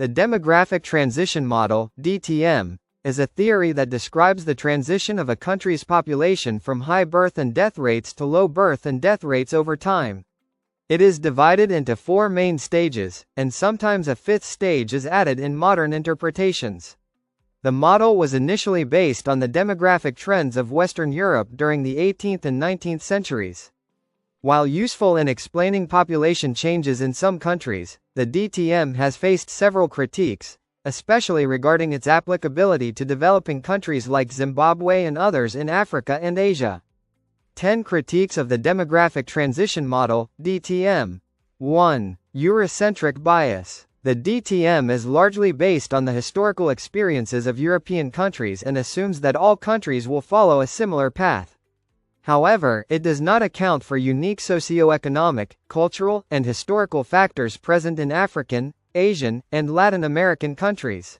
The demographic transition model, DTM, is a theory that describes the transition of a country's population from high birth and death rates to low birth and death rates over time. It is divided into four main stages, and sometimes a fifth stage is added in modern interpretations. The model was initially based on the demographic trends of Western Europe during the 18th and 19th centuries. While useful in explaining population changes in some countries, the DTM has faced several critiques, especially regarding its applicability to developing countries like Zimbabwe and others in Africa and Asia. 10 critiques of the demographic transition model, DTM. 1. Eurocentric bias. The DTM is largely based on the historical experiences of European countries and assumes that all countries will follow a similar path. However, it does not account for unique socio-economic, cultural, and historical factors present in African, Asian, and Latin American countries.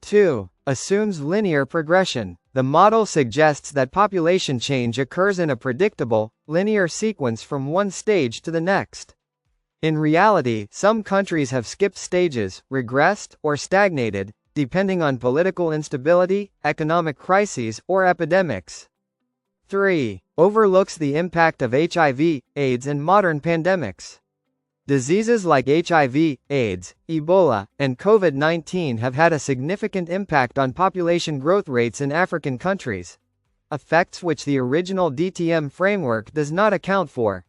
2. Assumes linear progression. The model suggests that population change occurs in a predictable, linear sequence from one stage to the next. In reality, some countries have skipped stages, regressed, or stagnated, depending on political instability, economic crises, or epidemics. 3. Overlooks the impact of HIV, AIDS and modern pandemics. Diseases like HIV, AIDS, Ebola, and COVID-19 have had a significant impact on population growth rates in African countries, effects which the original DTM framework does not account for.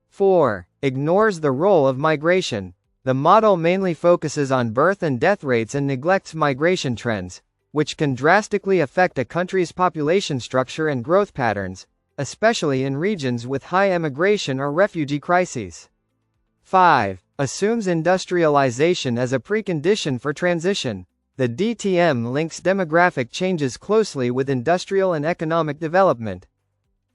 4. Ignores the role of migration. The model mainly focuses on birth and death rates and neglects migration trends, which can drastically affect a country's population structure and growth patterns, especially in regions with high emigration or refugee crises. 5. Assumes industrialization as a precondition for transition. The DTM links demographic changes closely with industrial and economic development.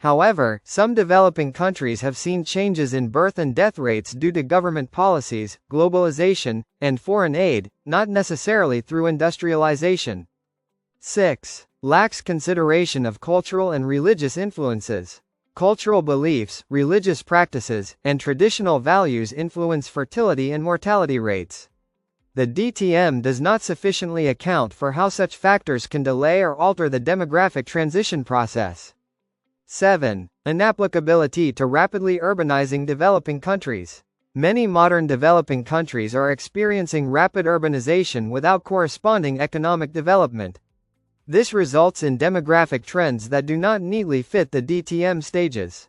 However, some developing countries have seen changes in birth and death rates due to government policies, globalization, and foreign aid, not necessarily through industrialization. 6. Lacks consideration of cultural and religious influences. Cultural beliefs, religious practices, and traditional values influence fertility and mortality rates. The DTM does not sufficiently account for how such factors can delay or alter the demographic transition process. 7. Inapplicability to rapidly urbanizing developing countries. Many modern developing countries are experiencing rapid urbanization without corresponding economic development. This results in demographic trends that do not neatly fit the DTM stages.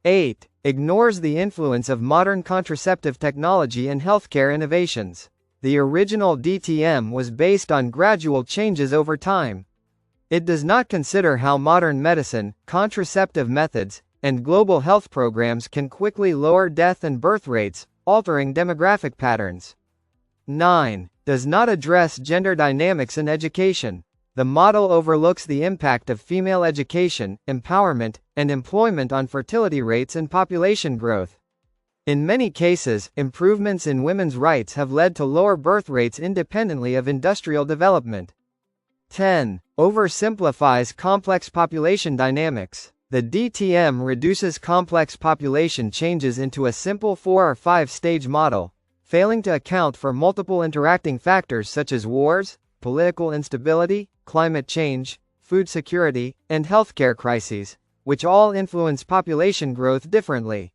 8. Ignores the influence of modern contraceptive technology and healthcare innovations. The original DTM was based on gradual changes over time. It does not consider how modern medicine, contraceptive methods, and global health programs can quickly lower death and birth rates, altering demographic patterns. 9. Does not address gender dynamics in education. The model overlooks the impact of female education, empowerment, and employment on fertility rates and population growth. In many cases, improvements in women's rights have led to lower birth rates independently of industrial development. 10. Oversimplifies complex population dynamics. The DTM reduces complex population changes into a simple 4 or 5 stage model, failing to account for multiple interacting factors such as wars, political instability, climate change, food security, and healthcare crises, which all influence population growth differently.